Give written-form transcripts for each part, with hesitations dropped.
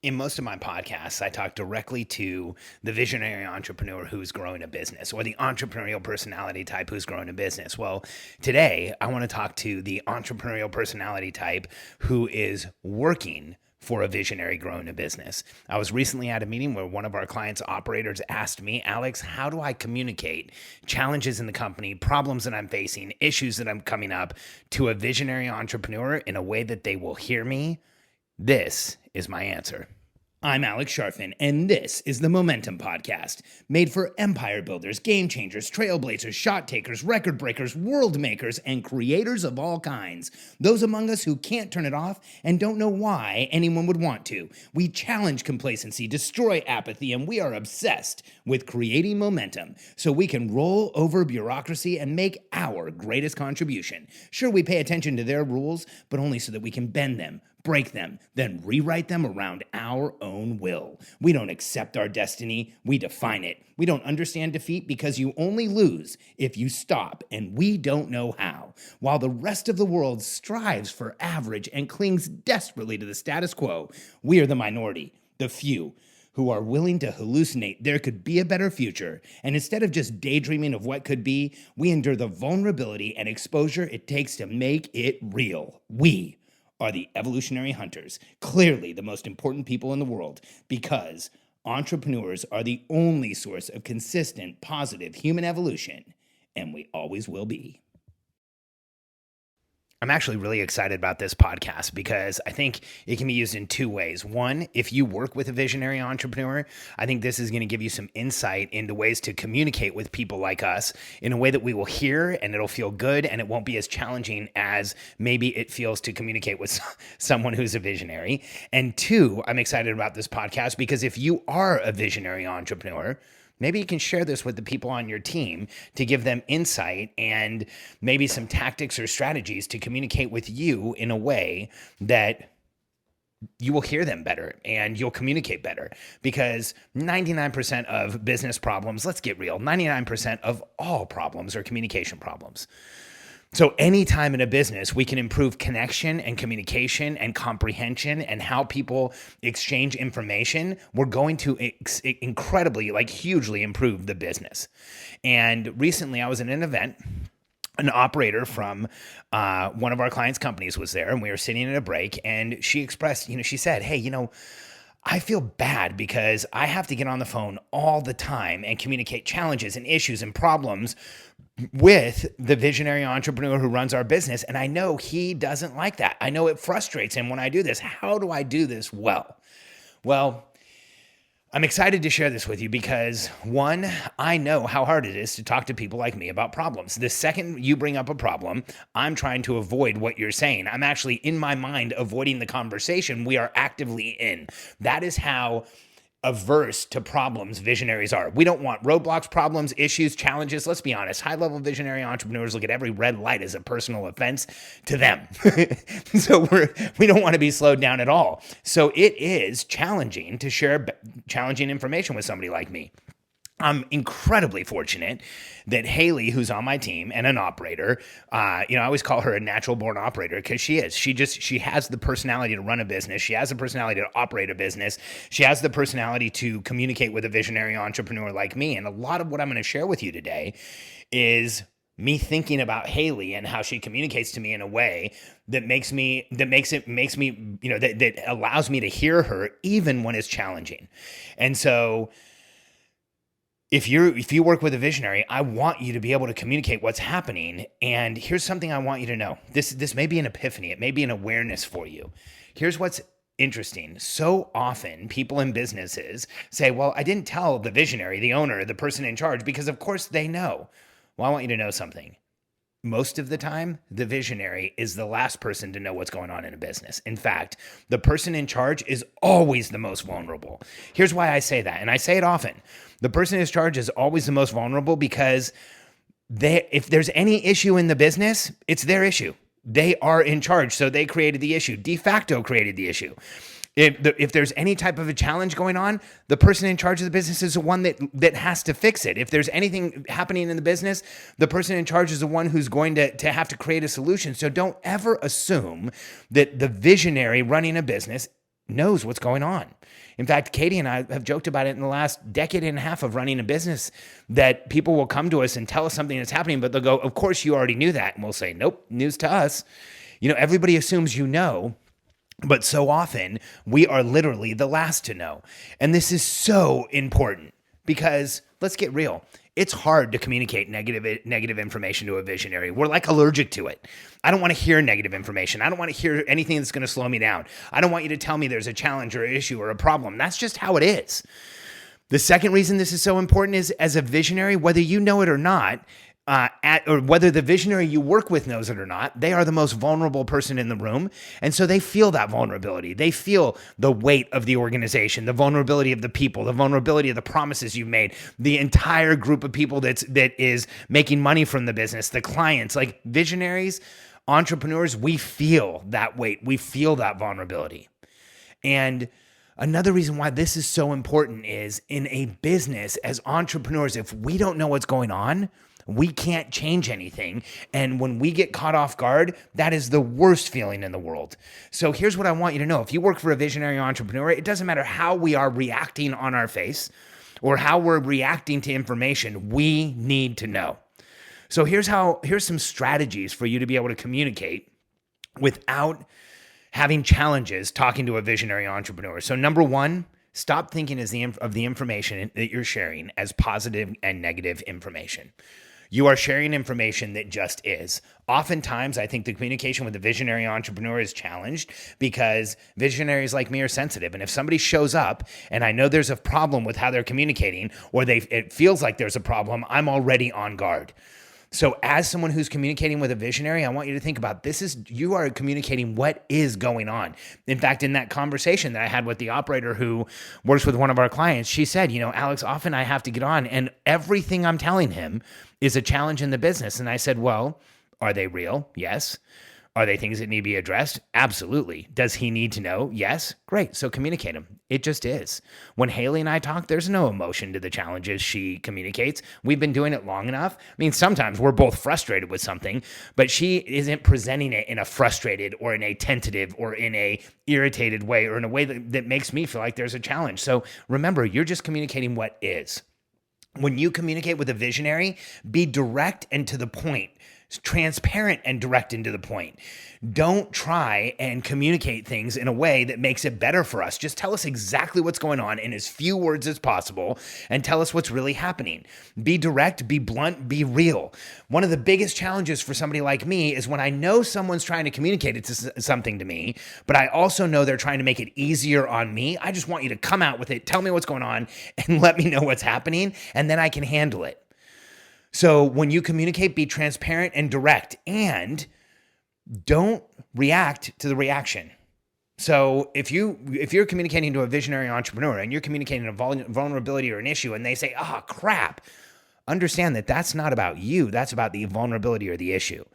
In most of my podcasts, I talk directly to the visionary entrepreneur who's growing a business or the entrepreneurial personality type who's growing a business. Well, today I want to talk to the entrepreneurial personality type who is working for a visionary growing a business. I was recently at a meeting where one of our clients' operators asked me, Alex, how do I communicate challenges in the company, problems that I'm facing, issues that I'm coming up to a visionary entrepreneur in a way that they will hear me? This is my answer. I'm Alex Sharfin, and this is the Momentum Podcast, made for empire builders, game changers, trailblazers, shot takers, record breakers, world makers, and creators of all kinds. Those among us who can't turn it off and don't know why anyone would want to. We challenge complacency, destroy apathy, and we are obsessed with creating momentum so we can roll over bureaucracy and make our greatest contribution. Sure, we pay attention to their rules, but only so that we can bend them, break them, then rewrite them around our own will. We don't accept our destiny, we define it. We don't understand defeat because you only lose if you stop, and we don't know how. While the rest of the world strives for average and clings desperately to the status quo, we are the minority, the few, who are willing to hallucinate there could be a better future. And instead of just daydreaming of what could be, we endure the vulnerability and exposure it takes to make it real. We are the evolutionary hunters, clearly the most important people in the world, because entrepreneurs are the only source of consistent, positive human evolution, and we always will be. I'm actually really excited about this podcast because I think it can be used in two ways. One, if you work with a visionary entrepreneur, I think this is going to give you some insight into ways to communicate with people like us in a way that we will hear and it'll feel good and it won't be as challenging as maybe it feels to communicate with someone who's a visionary. And two, I'm excited about this podcast because if you are a visionary entrepreneur, maybe you can share this with the people on your team to give them insight and maybe some tactics or strategies to communicate with you in a way that you will hear them better and you'll communicate better. Because 99% of business problems, let's get real, 99% of all problems are communication problems. So anytime in a business we can improve connection and communication and comprehension and how people exchange information, we're going to incredibly, hugely improve the business. And recently I was in an event. An operator from one of our clients' companies was there, and we were sitting at a break, and she expressed, she said, hey, I feel bad because I have to get on the phone all the time and communicate challenges and issues and problems with the visionary entrepreneur who runs our business. And I know he doesn't like that. I know it frustrates him when I do this. How do I do this well? Well, I'm excited to share this with you because one, I know how hard it is to talk to people like me about problems. The second you bring up a problem, I'm trying to avoid what you're saying. I'm actually in my mind avoiding the conversation we are actively in. That is how averse to problems visionaries are. We don't want roadblocks, problems, issues, challenges. Let's be honest. High-level visionary entrepreneurs look at every red light as a personal offense to them. So we don't want to be slowed down at all. So it is challenging to share challenging information with somebody like me. I'm incredibly fortunate that Haley, who's on my team and an operator, I always call her a natural born operator because she is. She has the personality to run a business. She has the personality to operate a business. She has the personality to communicate with a visionary entrepreneur like me. And a lot of what I'm going to share with you today is me thinking about Haley and how she communicates to me in a way that that allows me to hear her even when it's challenging. And so if you work with a visionary, I want you to be able to communicate what's happening. And here's something I want you to know. This may be an epiphany. It may be an awareness for you. Here's what's interesting. So often people in businesses say, well, I didn't tell the visionary, the owner, the person in charge, because of course they know. Well, I want you to know something. Most of the time, the visionary is the last person to know what's going on in a business. In fact, the person in charge is always the most vulnerable. Here's why I say that, and I say it often. The person in charge is always the most vulnerable because if there's any issue in the business, it's their issue. They are in charge, so they created the issue. De facto created the issue. If there's any type of a challenge going on, the person in charge of the business is the one that has to fix it. If there's anything happening in the business, the person in charge is the one who's going to have to create a solution. So don't ever assume that the visionary running a business knows what's going on. In fact, Katie and I have joked about it in the last decade and a half of running a business, that people will come to us and tell us something that's happening, but they'll go, of course you already knew that. And we'll say, nope, news to us. Everybody assumes you know, but so often we are literally the last to know. And this is so important because let's get real. It's hard to communicate negative information to a visionary. We're like allergic to it. I don't want to hear negative information. I don't want to hear anything that's going to slow me down. I don't want you to tell me there's a challenge or an issue or a problem. That's just how it is. The second reason this is so important is, as a visionary, whether you know it or not, or whether the visionary you work with knows it or not, they are the most vulnerable person in the room. And so they feel that vulnerability. They feel the weight of the organization, the vulnerability of the people, the vulnerability of the promises you've made, the entire group of people that is making money from the business, the clients. Like visionaries, entrepreneurs, we feel that weight. We feel that vulnerability. And another reason why this is so important is, in a business, as entrepreneurs, if we don't know what's going on, we can't change anything. And when we get caught off guard, that is the worst feeling in the world. So here's what I want you to know. If you work for a visionary entrepreneur, it doesn't matter how we are reacting on our face or how we're reacting to information, we need to know. So here's some strategies for you to be able to communicate without having challenges talking to a visionary entrepreneur. So number one, stop thinking of the information that you're sharing as positive and negative information. You are sharing information that just is. Oftentimes, I think the communication with the visionary entrepreneur is challenged because visionaries like me are sensitive. And if somebody shows up and I know there's a problem with how they're communicating, or it feels like there's a problem, I'm already on guard. So as someone who's communicating with a visionary, I want you to think about you are communicating what is going on. In fact, in that conversation that I had with the operator who works with one of our clients, she said, Alex, often I have to get on and everything I'm telling him is a challenge in the business. And I said, well, are they real? Yes. Are they things that need to be addressed? Absolutely. Does he need to know? Yes. Great. So communicate them. It just is. When Haley and I talk, there's no emotion to the challenges she communicates. We've been doing it long enough. I mean, sometimes we're both frustrated with something, but she isn't presenting it in a frustrated or in a tentative or in a irritated way or in a way that makes me feel like there's a challenge. So remember, you're just communicating what is. When you communicate with a visionary, be direct and to the point. Transparent and direct and to the point. Don't try and communicate things in a way that makes it better for us. Just tell us exactly what's going on in as few words as possible and tell us what's really happening. Be direct, be blunt, be real. One of the biggest challenges for somebody like me is when I know someone's trying to communicate something to me, but I also know they're trying to make it easier on me. I just want you to come out with it, tell me what's going on, and let me know what's happening, and then I can handle it. So when you communicate, be transparent and direct, and don't react to the reaction. So if you're communicating to a visionary entrepreneur and you're communicating a vulnerability or an issue and they say, crap, understand that that's not about you. That's about the vulnerability or the issue.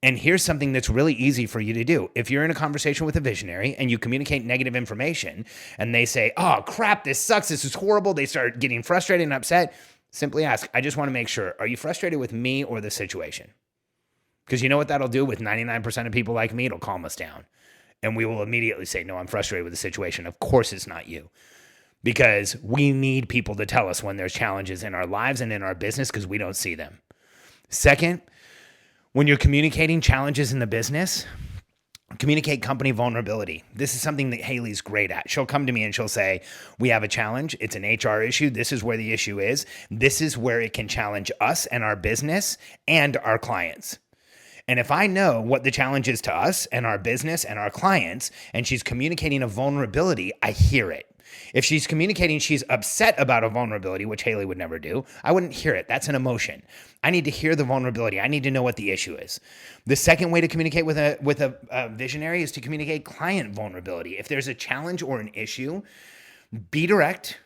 And here's something that's really easy for you to do. If you're in a conversation with a visionary and you communicate negative information and they say, crap, this sucks, this is horrible, they start getting frustrated and upset, simply ask, I just want to make sure, are you frustrated with me or the situation? Because you know what that'll do with 99% of people like me? It'll calm us down. And we will immediately say, no, I'm frustrated with the situation. Of course it's not you. Because we need people to tell us when there's challenges in our lives and in our business because we don't see them. Second, when you're communicating challenges in the business, communicate company vulnerability. This is something that Haley's great at. She'll come to me and she'll say, we have a challenge. It's an HR issue. This is where the issue is. This is where it can challenge us and our business and our clients. And if I know what the challenge is to us and our business and our clients, and she's communicating a vulnerability, I hear it. If she's communicating she's upset about a vulnerability, which Haley would never do, I wouldn't hear it. That's an emotion. I need to hear the vulnerability. I need to know what the issue is. The second way to communicate with a visionary is to communicate client vulnerability. If there's a challenge or an issue, be direct,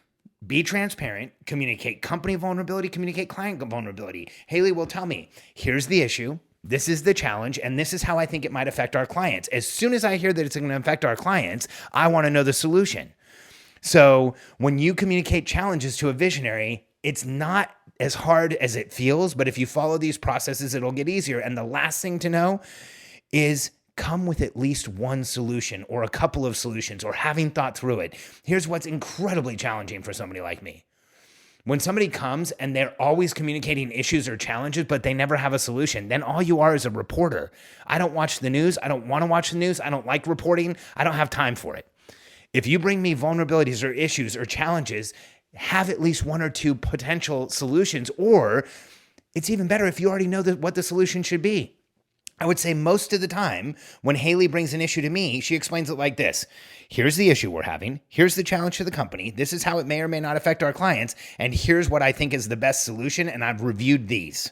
be transparent, communicate company vulnerability, communicate client vulnerability. Haley will tell me, here's the issue. This is the challenge, and this is how I think it might affect our clients. As soon as I hear that it's going to affect our clients, I want to know the solution. So when you communicate challenges to a visionary, it's not as hard as it feels, but if you follow these processes, it'll get easier. And the last thing to know is come with at least one solution or a couple of solutions or having thought through it. Here's what's incredibly challenging for somebody like me. When somebody comes and they're always communicating issues or challenges, but they never have a solution, then all you are is a reporter. I don't watch the news. I don't want to watch the news. I don't like reporting. I don't have time for it. If you bring me vulnerabilities or issues or challenges, have at least one or two potential solutions, or it's even better if you already know what the solution should be. I would say most of the time when Haley brings an issue to me, she explains it like this. Here's the issue we're having. Here's the challenge to the company. This is how it may or may not affect our clients. And here's what I think is the best solution. And I've reviewed these.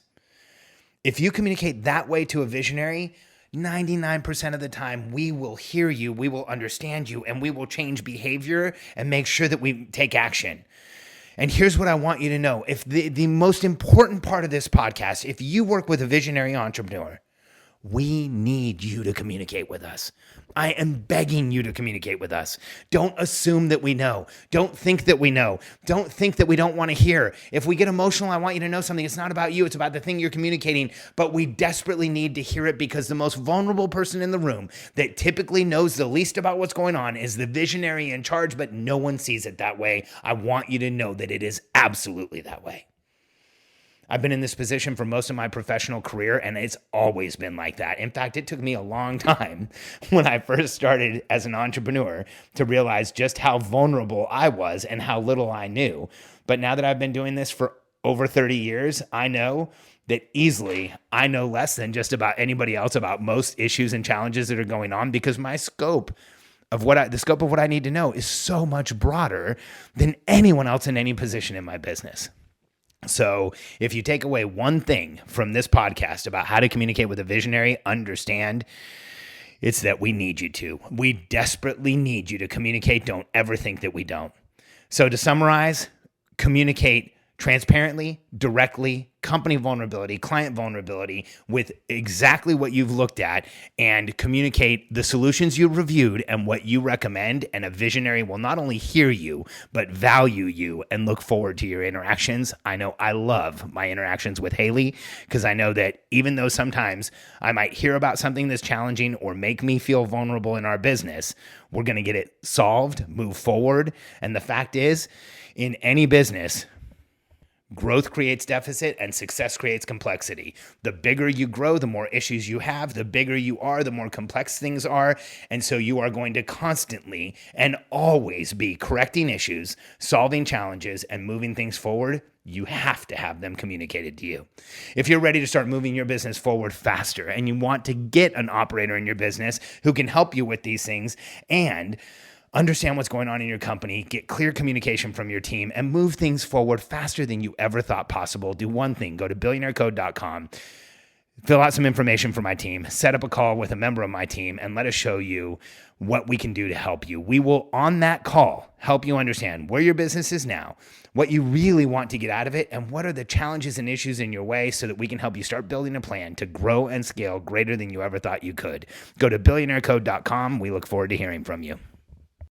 If you communicate that way to a visionary, 99% of the time, we will hear you, we will understand you, and we will change behavior and make sure that we take action. And here's what I want you to know. If the most important part of this podcast, if you work with a visionary entrepreneur, we need you to communicate with us. I am begging you to communicate with us. Don't assume that we know. Don't think that we know. Don't think that we don't want to hear. If we get emotional, I want you to know something. It's not about you. It's about the thing you're communicating. But we desperately need to hear it because the most vulnerable person in the room that typically knows the least about what's going on is the visionary in charge, but no one sees it that way. I want you to know that it is absolutely that way. I've been in this position for most of my professional career, and it's always been like that. In fact, it took me a long time when I first started as an entrepreneur to realize just how vulnerable I was and how little I knew. But now that I've been doing this for over 30 years, I know that easily I know less than just about anybody else about most issues and challenges that are going on because my scope of what I need to know is so much broader than anyone else in any position in my business. So if you take away one thing from this podcast about how to communicate with a visionary, understand it's that we need you to. We desperately need you to communicate. Don't ever think that we don't. So to summarize, communicate transparently, directly, company vulnerability, client vulnerability with exactly what you've looked at, and communicate the solutions you reviewed and what you recommend. And a visionary will not only hear you, but value you and look forward to your interactions. I know I love my interactions with Haley because I know that even though sometimes I might hear about something that's challenging or make me feel vulnerable in our business, we're going to get it solved, move forward. And the fact is, in any business, growth creates deficit and success creates complexity. The bigger you grow, the more issues you have. The bigger you are, the more complex things are. And so you are going to constantly and always be correcting issues, solving challenges, and moving things forward. You have to have them communicated to you. If you're ready to start moving your business forward faster and you want to get an operator in your business who can help you with these things and understand what's going on in your company, get clear communication from your team, and move things forward faster than you ever thought possible, do one thing. Go to billionairecode.com, fill out some information for my team, set up a call with a member of my team, and let us show you what we can do to help you. We will, on that call, help you understand where your business is now, what you really want to get out of it, and what are the challenges and issues in your way so that we can help you start building a plan to grow and scale greater than you ever thought you could. Go to billionairecode.com. We look forward to hearing from you.